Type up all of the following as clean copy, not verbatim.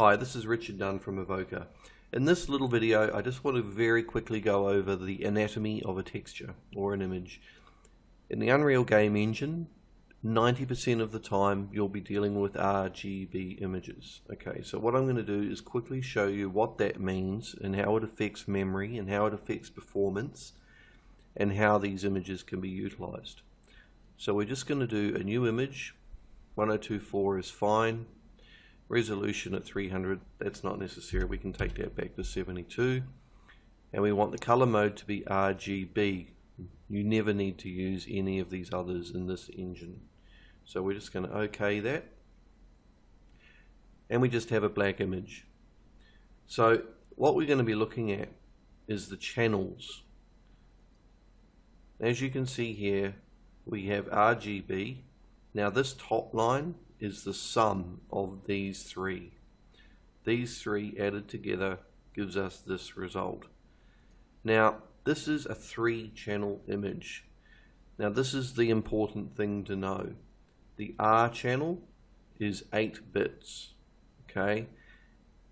Hi, this is Richard Dunn from Evoker. In this little video, I just want to very quickly go over the anatomy of a texture or an image. In the Unreal game engine, 90% of the time you'll be dealing with RGB images. Okay, so what I'm going to do is quickly show you what that means and how it affects memory and how it affects performance and how these images can be utilized. So we're just going to do a new image. 1024 is fine. Resolution at 300, that's not necessary, we can take that back to 72. And we want the color mode to be RGB. You never need to use any of these others in this engine. So we're just going to OK that. And we just have a black image. So what we're going to be looking at is the channels. As you can see here, we have RGB. Now this top line is the sum of these three. These three added together gives us this result. Now this is a 3-channel image. Now this is the important thing to know. The R channel is 8 bits. Okay.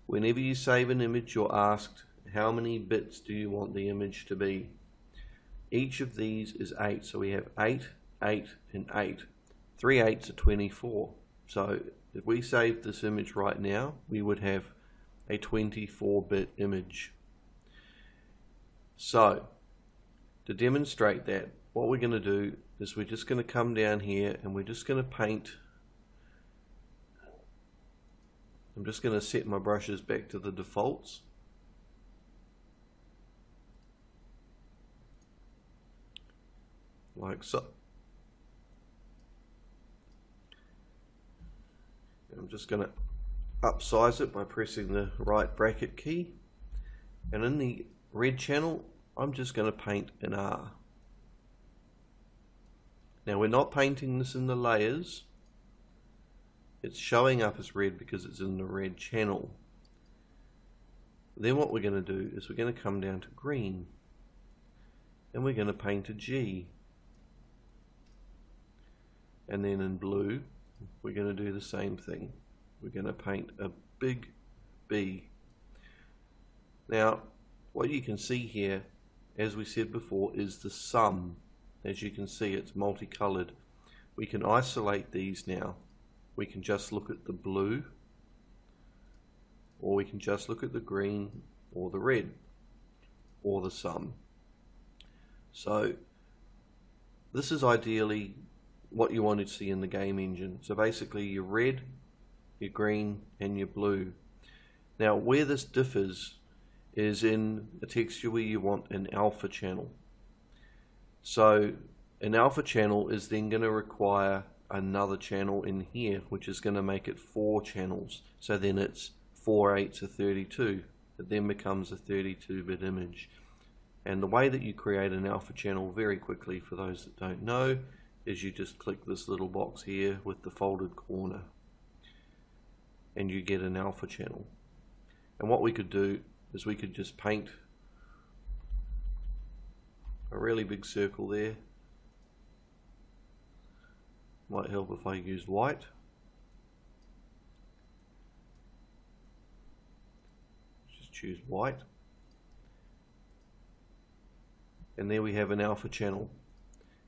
Whenever you save an image, you're asked how many bits do you want the image to be. Each of these is 8, so we have 8, 8 and 8. 3 8s are 24. So if we save this image right now, we would have a 24-bit image. So to demonstrate that, what we're going to do is we're just going to come down here and we're just going to paint. I'm just going to set my brushes back to the defaults. Like so. I'm just going to upsize it by pressing the right bracket key, and in the red channel I'm just going to paint an R. Now we're not painting this in the layers, it's showing up as red because it's in the red channel. Then what we're going to do is we're going to come down to green and we're going to paint a G, and then in blue we're going to do the same thing. We're going to paint a big B. Now what you can see here, as we said before, is the sum. As you can see, it's multicolored. We can isolate these now. We can just look at the blue, or we can just look at the green or the red, or the sum. So this is ideally what you want to see in the game engine. So basically your red, your green and your blue. Now where this differs is in a texture where you want an alpha channel. So an alpha channel is then going to require another channel in here, which is going to make it 4 channels. So then it's 4 8s are 32. It then becomes a 32-bit image. And the way that you create an alpha channel, very quickly for those that don't know, is you just click this little box here with the folded corner and you get an alpha channel. And what we could do is we could just paint a really big circle there. Might help if I used white. Just choose white. And there we have an alpha channel.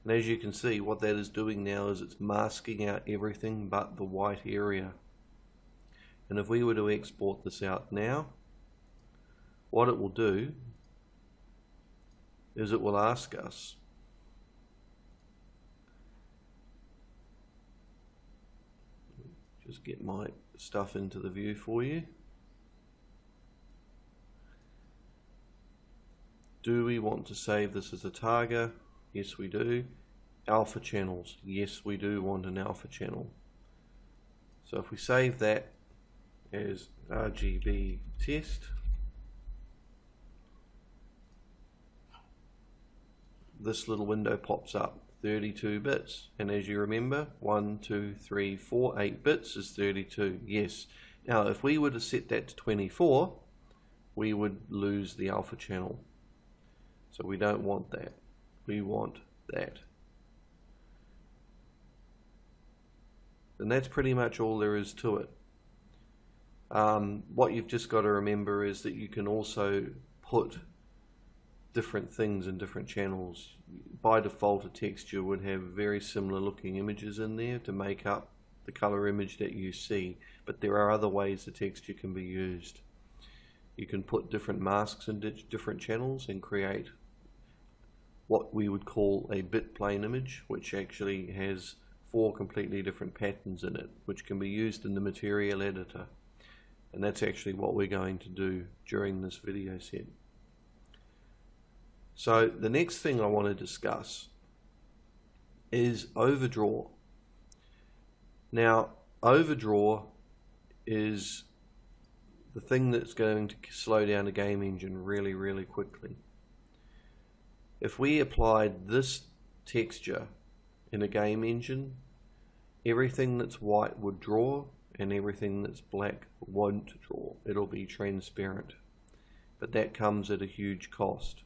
And as you can see, what that is doing now is it's masking out everything but the white area. And if we were to export this out now, what it will do is it will ask us just get my stuff into the view for you. Do we want to save this as a target? Yes we do. Alpha channels, yes we do want an alpha channel. So if we save that as RGB test, this little window pops up, 32 bits, and as you remember, 1 2 3 4 8 bits is 32. Yes. Now if we were to set that to 24, we would lose the alpha channel, so we don't want that. We want that. And that's pretty much all there is to it. What you've just got to remember is that you can also put different things in different channels. By default, a texture would have very similar looking images in there to make up the color image that you see, but there are other ways the texture can be used. You can put different masks in different channels and create what we would call a bit plane image, which actually has 4 completely different patterns in it, which can be used in the material editor. And that's actually what we're going to do during this video set. So the next thing I want to discuss is Overdraw. Now, Overdraw is the thing that's going to slow down a game engine really, really quickly. If we applied this texture in a game engine, everything that's white would draw and everything that's black won't draw. It'll be transparent. But that comes at a huge cost.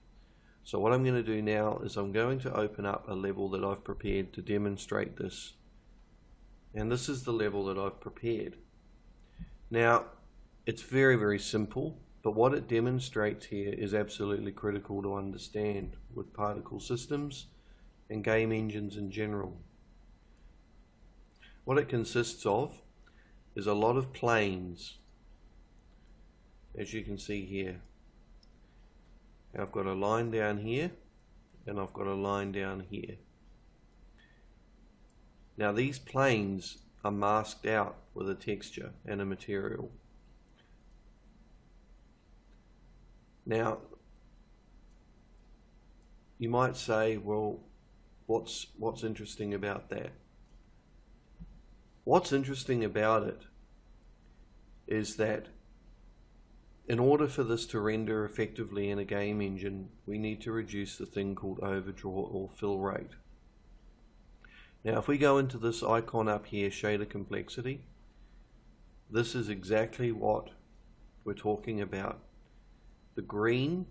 So what I'm going to do now is I'm going to open up a level that I've prepared to demonstrate this. And this is the level that I've prepared. Now, it's very, very simple, but what it demonstrates here is absolutely critical to understand with particle systems and game engines in general. What it consists of is a lot of planes, as you can see here. I've got a line down here and I've got a line down here. Now these planes are masked out with a texture and a material. Now you might say, well, what's interesting about that? What's interesting about it is that in order for this to render effectively in a game engine, we need to reduce the thing called overdraw or fill rate. Now if we go into this icon up here, shader complexity, this is exactly what we're talking about. The green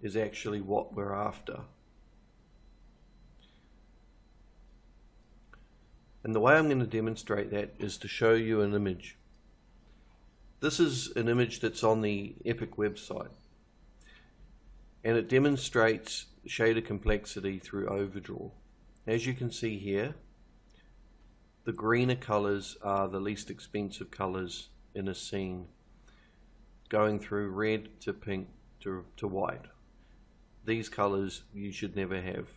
is actually what we're after. And the way I'm going to demonstrate that is to show you an image. This is an image that's on the Epic website, and it demonstrates shader complexity through overdraw. As you can see here, the greener colors are the least expensive colors in a scene, going through red to pink to white. These colors you should never have.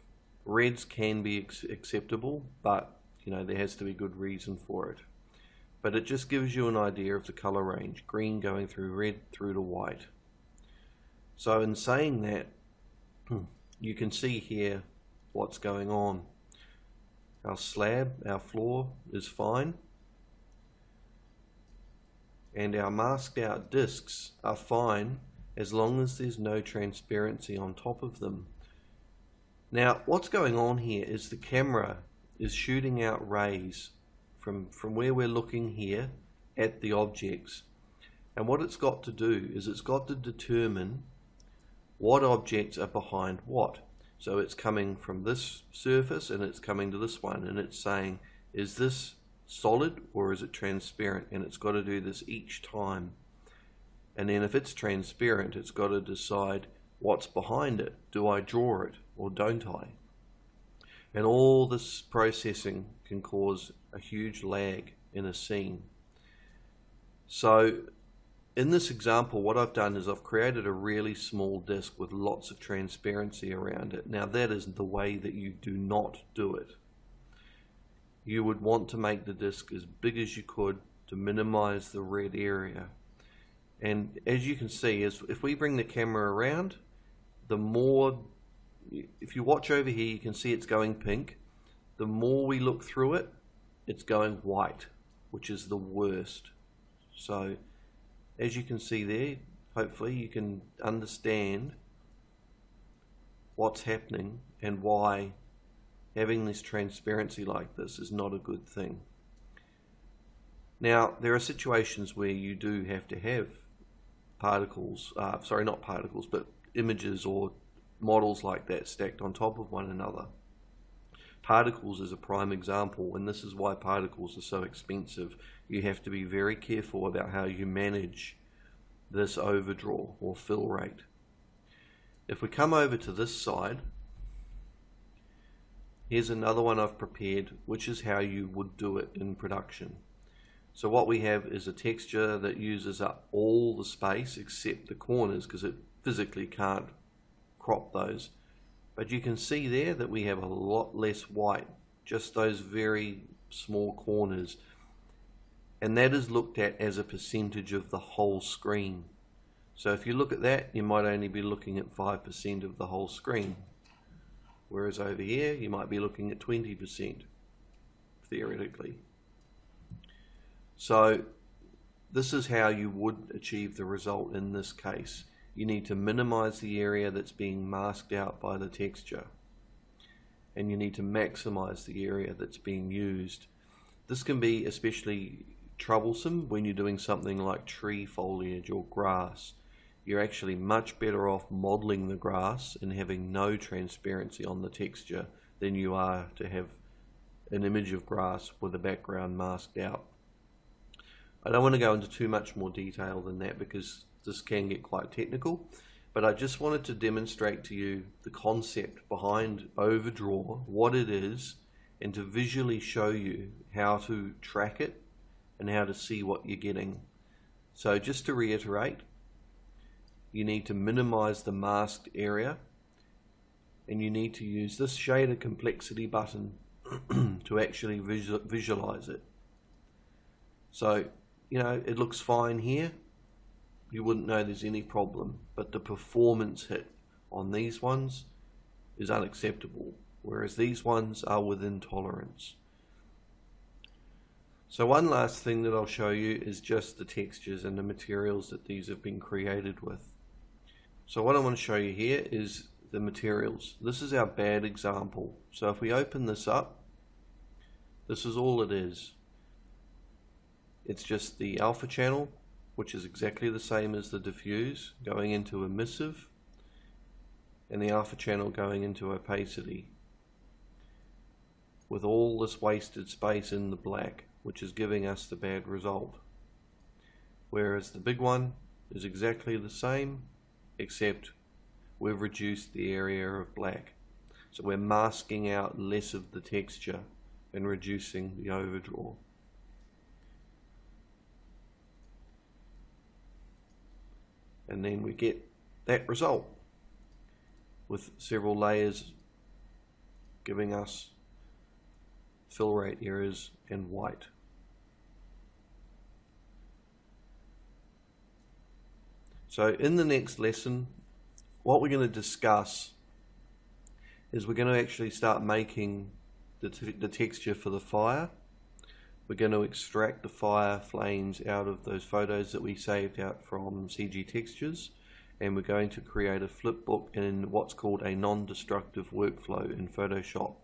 Reds can be acceptable, but there has to be good reason for it. But it just gives you an idea of the color range, green going through red through to white. So in saying that, you can see here what's going on. Our slab, our floor is fine, and our masked out discs are fine as long as there's no transparency on top of them. Now what's going on here is the camera is shooting out rays from where we're looking here at the objects, and what it's got to do is it's got to determine what objects are behind what. So it's coming from this surface and it's coming to this one, and it's saying, is this solid or is it transparent? And it's got to do this each time. And then if it's transparent, it's got to decide what's behind it. Do I draw it or don't I? And all this processing can cause a huge lag in a scene. So in this example, what I've done is I've created a really small disk with lots of transparency around it. Now that is the way that you do not do it. You would want to make the disk as big as you could to minimize the red area. And as you can see, if we bring the camera around, the more, if you watch over here, you can see it's going pink. The more we look through it, it's going white, which is the worst. So as you can see there, hopefully you can understand what's happening and why having this transparency like this is not a good thing. Now there are situations where you do have to have particles, not particles, but images or models like that stacked on top of one another. Particles is a prime example, and this is why particles are so expensive. You have to be very careful about how you manage this overdraw or fill rate. If we come over to this side, here's another one I've prepared, which is how you would do it in production. So what we have is a texture that uses up all the space except the corners, because it physically can't crop those. But you can see there that we have a lot less white, just those very small corners. And that is looked at as a percentage of the whole screen. So if you look at that, you might only be looking at 5% of the whole screen. Whereas over here, you might be looking at 20%, theoretically. So this is how you would achieve the result in this case. You need to minimize the area that's being masked out by the texture, and you need to maximize the area that's being used. This can be especially troublesome when you're doing something like tree foliage or grass. You're actually much better off modeling the grass and having no transparency on the texture than you are to have an image of grass with the background masked out. I don't want to go into too much more detail than that because this can get quite technical, but I just wanted to demonstrate to you the concept behind Overdraw, what it is, and to visually show you how to track it and how to see what you're getting. So just to reiterate, you need to minimize the masked area, and you need to use this shader complexity button to actually visualize it. So, you know, it looks fine here. You wouldn't know there's any problem, but the performance hit on these ones is unacceptable, whereas these ones are within tolerance. So one last thing that I'll show you is just the textures and the materials that these have been created with. So what I want to show you here is the materials. This is our bad example. So if we open this up, this is all it is. It's just the alpha channel, which is exactly the same as the diffuse, going into emissive, and the alpha channel going into opacity, with all this wasted space in the black, which is giving us the bad result. Whereas the big one is exactly the same, except we've reduced the area of black. So we're masking out less of the texture and reducing the overdraw. And then we get that result with several layers giving us fill rate errors and white. So in the next lesson, what we're going to discuss is we're going to actually start making the texture for the fire. We're going to extract the fire flames out of those photos that we saved out from CG Textures, and we're going to create a flipbook in what's called a non-destructive workflow in Photoshop.